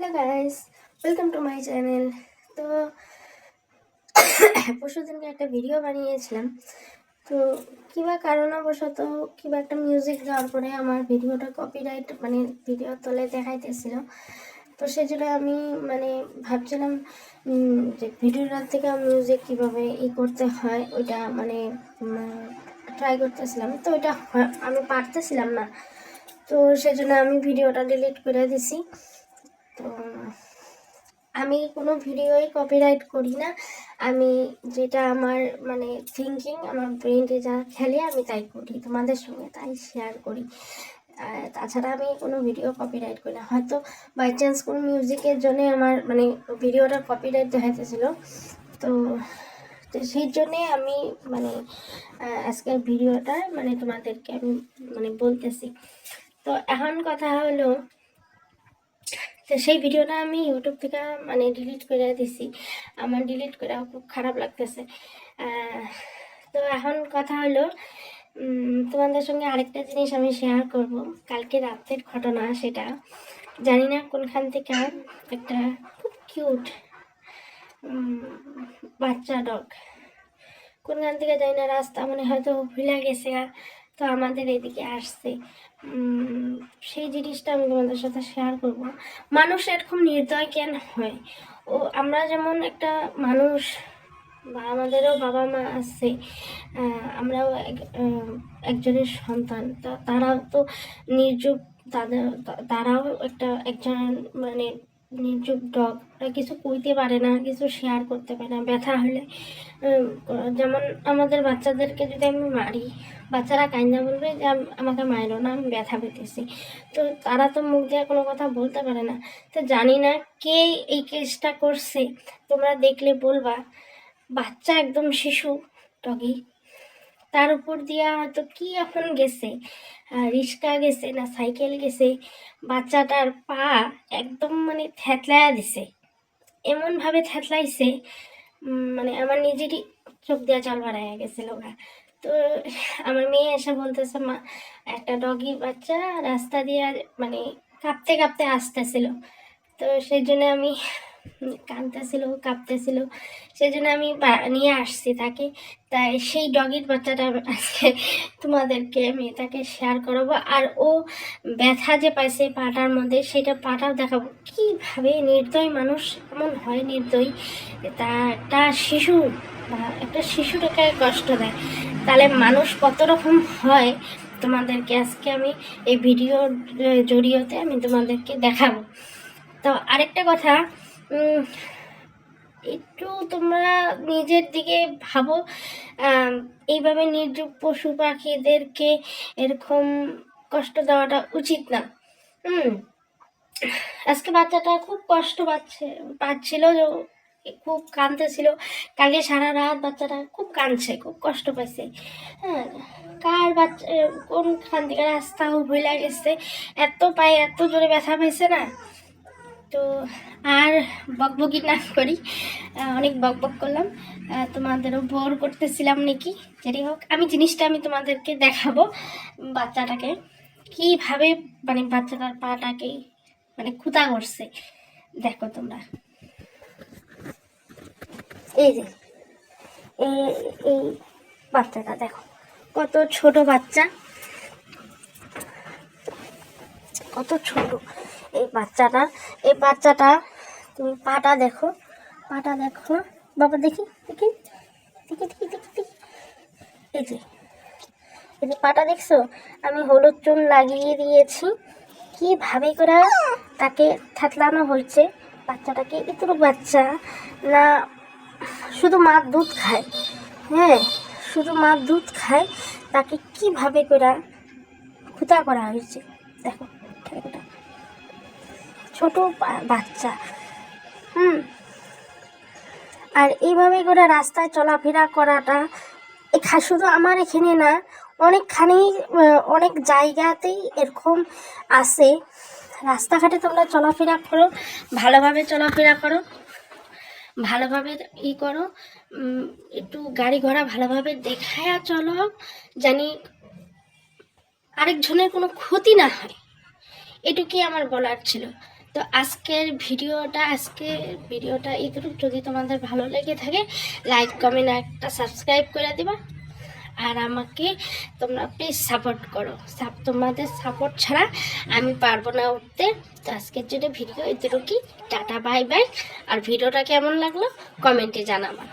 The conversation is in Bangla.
Hello guys, welcome to my channel. তো পরশুদিনকে একটা ভিডিও বানিয়েছিলাম। তো কিবা কারণবশত কিবা একটা মিউজিক দেওয়ার পরে আমার ভিডিওটা কপিরাইট ভিডিও তলে দেখাইতেছিল। তো সেই জন্য আমি ভাবছিলাম যে ভিডিওটার থেকে মিউজিক কীভাবে করতে হয় ওইটা ট্রাই করতেছিলাম। তো ওইটা আমি পারতেছিলাম না। তো সেই জন্য আমি ভিডিওটা ডিলিট করে দিছি। তো আমি কোনো ভিডিওই কপিরাইট করি না। আমি যেটা আমার থিঙ্কিং, আমার ব্রেইনে যা খেলে আমি তাই করি, তোমাদের সঙ্গে তাই শেয়ার করি। তাছাড়া আমি কোনো ভিডিও কপিরাইট করি না। হয়তো বাই চান্স কোনো মিউজিকের জন্যে আমার ভিডিওটা কপিরাইট দেখাইতেছিল। তো সেই জন্যে আমি আজকের ভিডিওটা তোমাদেরকে আমি বলতেছি। তো এখন কথা হলো, তো সেই ভিডিওটা আমি ইউটিউব থেকে ডিলিট করে দিছি। আমার ডিলিট করে খুব খারাপ লাগতেছে। তো এখন কথা হলো, তোমাদের সঙ্গে আরেকটা জিনিস আমি শেয়ার করব। কালকে রাতের ঘটনা, সেটা জানি না কোনখান থেকে একটা খুব কিউট বাচ্চা ডগ, কোনখান থেকে জানি না, রাস্তা হয়তো ভুলে গেছে, তো আমাদের এদিকে আসছে। সেই জিনিসটা আমি তোমাদের সাথে শেয়ার করব। মানুষ এরকম নির্দয় কেন হয়? ও আমরা যেমন একটা মানুষ, বা আমাদেরও বাবা মা আছে, আমরাও একজনের সন্তান, তারাও তো নির্জীব, তারাও একজন নির্জীব ডগ। কিছু কইতে পারে না, কিছু শেয়ার করতে পারে না। ব্যথা হলে যেমন আমাদের বাচ্চাদেরকে যদি আমি মারি, বাচ্চারা কাইন্দা বলবে যে আমাকে মারো না, আমি ব্যথা পেতেছি। তো তারা তো মুখ দিয়ে কোনো কথা বলতে পারে না। তো জানি না কে এই কেসটা করছে, তোমরা দেখলে বলবা। বাচ্চা, একদম শিশু ডগি, তার উপর দিয়া হয়তো কি এখন গেছে, রিক্সা গেছে না সাইকেল গেছে, বাচ্চাটার পা একদম থেতলায়া দিছে। এমনভাবে থেতলাইছে, আমার নিজেরই চোখ দিয়ে জল বাড়াইয়া গেছিল গা। তো আমার মেয়ে এসে বলতেছে, মা, একটা ডগি বাচ্চা রাস্তা দিয়ে কাঁপতে কাঁপতে আসতেছিল। তো সেই জন্য আমি কাঁপতেছিল, সেই জন্য আমি নিয়ে আসছি তাকে। তাই সেই ডগির বাচ্চাটা আজকে তোমাদেরকে আমি তাকে শেয়ার করাবো। আর ও ব্যথা যে পাইছে পাটার মধ্যে, সেটা পাটাও দেখাবো। কীভাবে নির্দয় মানুষ এমন হয়, নির্দয়, তা একটা শিশু বা একটা শিশুটাকে কষ্ট দেয়, তাহলে মানুষ কত রকম হয় তোমাদেরকে আজকে আমি এই ভিডিওর জড়িয়েতে আমি তোমাদেরকে দেখাবো। তো আরেকটা কথা, একটু তোমরা নিজের দিকে ভাবো। এইভাবে নির্জীব পশু পাখিদেরকে এরকম কষ্ট দেওয়াটা উচিত না। আজকে বাচ্চাটা খুব কষ্ট পাচ্ছিল, খুব কাঁদতেছিল। কালকে সারা রাত বাচ্চাটা খুব কাঁদছে, খুব কষ্ট পাইছে। হ্যাঁ, কার বাচ্চা কোনখান থেকে রাস্তাও ভুলে গেছে, এত পায়ে এত জোরে ব্যথা পাইছে না। তো আর বকবকি না করি, অনেক বকবক করলাম, তোমাদেরও বোর করতেছিলাম নাকি। যেটাই হোক, আমি জিনিসটা আমি তোমাদেরকে দেখাবো। বাচ্চাটাকে কীভাবে বাচ্চাটার পাটাকে খুঁতা করছে, দেখো তোমরা। এই যে এই বাচ্চাটা দেখো, কত ছোট বাচ্চা, কত ছোট এই বাচ্চাটা। তুমি পাটা দেখো বাবা, দেখি। এই যে পাটা দেখছো, আমি হলুদ চুন লাগিয়ে দিয়েছি। কিভাবে করে তাকে থেতলানো হয়েছে বাচ্চাটাকে। এতটুকু বাচ্চা না, শুধু মার দুধ খায়, হ্যাঁ, শুধু মার দুধ খায়, তাকে কিভাবে করে খুঁতা করা হয়েছে দেখো। ছোট বাচ্চা, আর এইভাবে করে রাস্তায় চলাফেরা করাটা শুধু আমার এখানে না, অনেক জায়গাতেই এরকম আছে। রাস্তাঘাটে তোমরা চলাফেরা করো, ভালোভাবে চলাফেরা করো, ভালোভাবে করো, একটু গাড়ি ঘোড়া ভালোভাবে দেখায়া চলো, জানি আরেকজনের কোনো ক্ষতি না হয়। এটুকুই আমার বলার ছিল। তো আজকের ভিডিওটা এইটুকু। যদি তোমাদের ভালো লেগে থাকে লাইক কমেন্ট একটা সাবস্ক্রাইব করে দিবা, আর আমাকে তোমরা প্লিজ সাপোর্ট করো। তোমাদের সাপোর্ট ছাড়া আমি পারবো না উঠতে। তো আজকের জন্য ভিডিও এতটুকুই। Tata, bye bye. আর ভিডিওটা কেমন লাগলো কমেন্টে জানাবা।